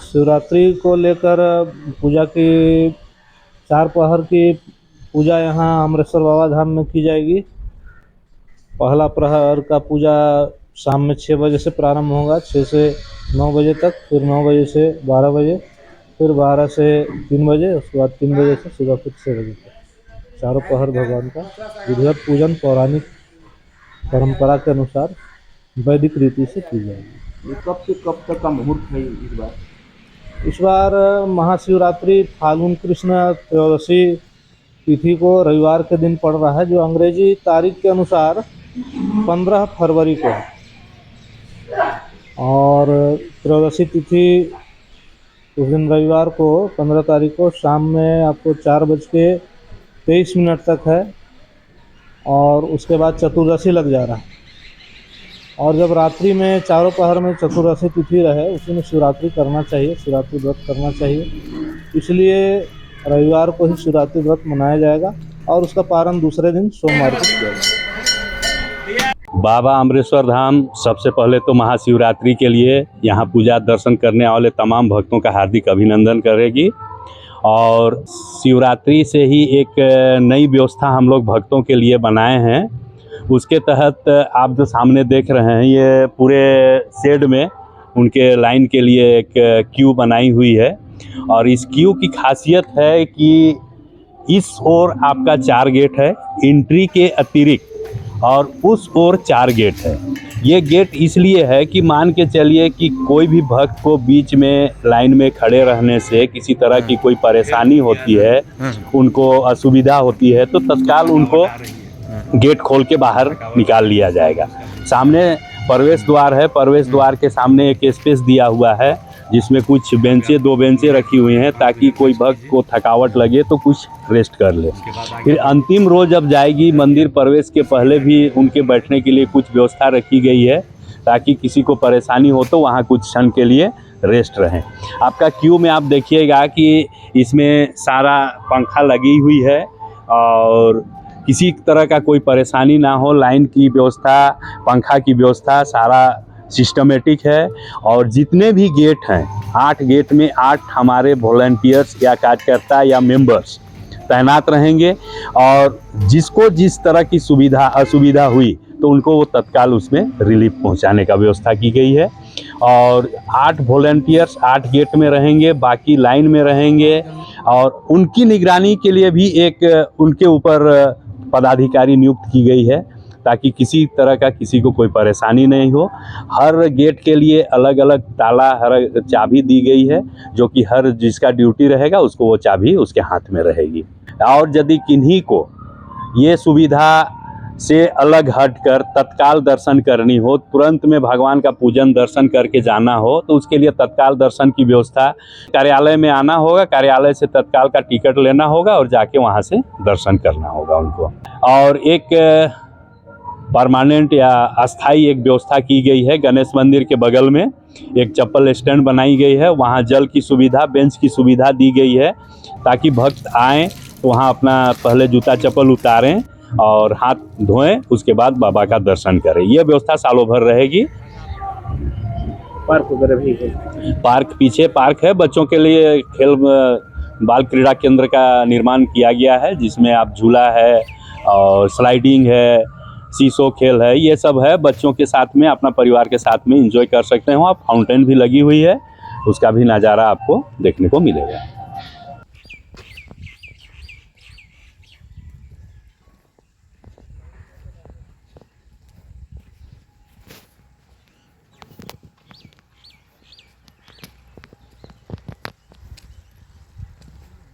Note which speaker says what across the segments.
Speaker 1: शिवरात्रि को लेकर पूजा की 4 पहर की पूजा यहाँ अमरेश्वर बाबा धाम में की जाएगी। पहला प्रहर का पूजा शाम में 6 बजे से प्रारंभ होगा, 6 से 9 बजे तक, फिर 9 बजे से 12 बजे, फिर 12 से 3 बजे, उसके बाद 3 बजे से सुबह फिर 6 बजे तक चारों पहर भगवान का विधिवत पूजन पौराणिक परंपरा के अनुसार वैदिक रीति से की जाएगी।
Speaker 2: कब से कब तक का मुहूर्त है इस बार?
Speaker 1: इस बार महाशिवरात्रि फाल्गुन कृष्ण त्रयोदशी तिथि को रविवार के दिन पड़ रहा है, जो अंग्रेजी तारीख के अनुसार 15 फरवरी को है। और त्रयोदशी तिथि उस दिन रविवार को 15 तारीख को शाम में आपको 4:23 तक है, और उसके बाद चतुर्दशी लग जा रहा है। और जब रात्रि में चारों पहर में चतुर्दशी तिथि रहे, उसी में शिवरात्रि करना चाहिए, शिवरात्रि व्रत करना चाहिए। इसलिए रविवार को ही शिवरात्रि व्रत मनाया जाएगा और उसका पारण दूसरे दिन सोमवार को किया जाएगा।
Speaker 3: बाबा अमरेश्वर धाम सबसे पहले तो महाशिवरात्रि के लिए यहाँ पूजा दर्शन करने वाले तमाम भक्तों का हार्दिक अभिनंदन करेगी। और शिवरात्रि से ही एक नई व्यवस्था हम लोग भक्तों के लिए बनाए हैं। उसके तहत आप जो सामने देख रहे हैं, ये पूरे शेड में उनके लाइन के लिए एक क्यू बनाई हुई है। और इस क्यू की खासियत है कि इस ओर आपका 4 गेट है एंट्री के अतिरिक्त, और उस ओर 4 गेट है। ये गेट इसलिए है कि मान के चलिए कि कोई भी भक्त को बीच में लाइन में खड़े रहने से किसी तरह की कोई परेशानी होती है, उनको असुविधा होती है, तो तत्काल उनको गेट खोल के बाहर निकाल लिया जाएगा। सामने प्रवेश द्वार है, प्रवेश द्वार के सामने एक स्पेस दिया हुआ है जिसमें कुछ बेंचें 2 बेंचें रखी हुई हैं, ताकि कोई भक्त को थकावट लगे तो कुछ रेस्ट कर ले। फिर अंतिम रोज जब जाएगी, मंदिर प्रवेश के पहले भी उनके बैठने के लिए कुछ व्यवस्था रखी गई है, ताकि किसी को परेशानी हो तो वहाँ कुछ क्षण के लिए रेस्ट रहें। आपका क्यू में आप देखिएगा कि इसमें सारा पंखा लगी हुई है और किसी तरह का कोई परेशानी ना हो, लाइन की व्यवस्था, पंखा की व्यवस्था सारा सिस्टमेटिक है। और जितने भी गेट हैं, 8 गेट में 8 हमारे वॉलंटियर्स या कार्यकर्ता या मेंबर्स तैनात रहेंगे, और जिसको जिस तरह की असुविधा हुई तो उनको वो तत्काल उसमें रिलीफ पहुंचाने का व्यवस्था की गई है। और 8 वॉलंटियर्स 8 गेट में रहेंगे, बाकी लाइन में रहेंगे, और उनकी निगरानी के लिए भी एक उनके ऊपर पदाधिकारी नियुक्त की गई है, ताकि किसी तरह का किसी को कोई परेशानी नहीं हो। हर गेट के लिए अलग अलग ताला, हर चाबी दी गई है, जो कि हर जिसका ड्यूटी रहेगा उसको वो चाबी उसके हाथ में रहेगी। और यदि किन्हीं को ये सुविधा से अलग हटकर तत्काल दर्शन करनी हो, तुरंत में भगवान का पूजन दर्शन करके जाना हो, तो उसके लिए तत्काल दर्शन की व्यवस्था कार्यालय में आना होगा, कार्यालय से तत्काल का टिकट लेना होगा और जाके वहाँ से दर्शन करना होगा उनको। और एक परमानेंट या अस्थाई एक व्यवस्था की गई है, गणेश मंदिर के बगल में एक चप्पल स्टैंड बनाई गई है, वहाँ जल की सुविधा, बेंच की सुविधा दी गई है, ताकि भक्त आएँ तो वहाँ अपना पहले जूता चप्पल उतारें और हाथ धोएं, उसके बाद बाबा का दर्शन करें। ये व्यवस्था सालों भर रहेगी।
Speaker 2: पार्क वगैरह भी है?
Speaker 3: पार्क, पीछे पार्क है, बच्चों के लिए खेल बाल क्रीड़ा केंद्र का निर्माण किया गया है, जिसमें आप झूला है और स्लाइडिंग है, सीसो खेल है, ये सब है। बच्चों के साथ में, अपना परिवार के साथ में एंजॉय कर सकते हैं। वहाँ फाउंटेन भी लगी हुई है, उसका भी नज़ारा आपको देखने को मिलेगा।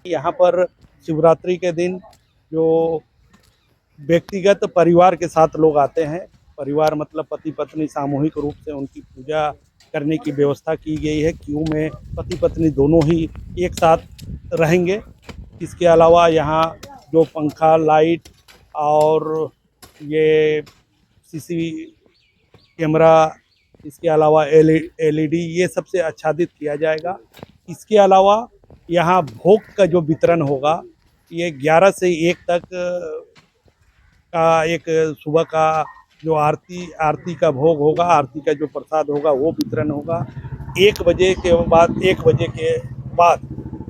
Speaker 4: यहाँ पर शिवरात्रि के दिन जो व्यक्तिगत परिवार के साथ लोग आते हैं, परिवार मतलब पति पत्नी, सामूहिक रूप से उनकी पूजा करने की व्यवस्था की गई है। क्यू में पति पत्नी दोनों ही एक साथ रहेंगे। इसके अलावा यहाँ जो पंखा, लाइट और ये सीसी कैमरा, इसके अलावा एलईडी, ये सबसे आच्छादित किया जाएगा। इसके अलावा यहाँ भोग का जो वितरण होगा, ये 11 से 1 तक का एक सुबह का जो आरती का भोग होगा, आरती का जो प्रसाद होगा वो वितरण होगा। 1 बजे के बाद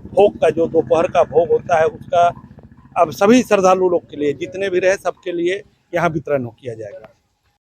Speaker 4: भोग का जो दोपहर का भोग होता है, उसका अब सभी श्रद्धालु लोग के लिए, जितने भी रहे सबके लिए यहाँ वितरण किया जाएगा।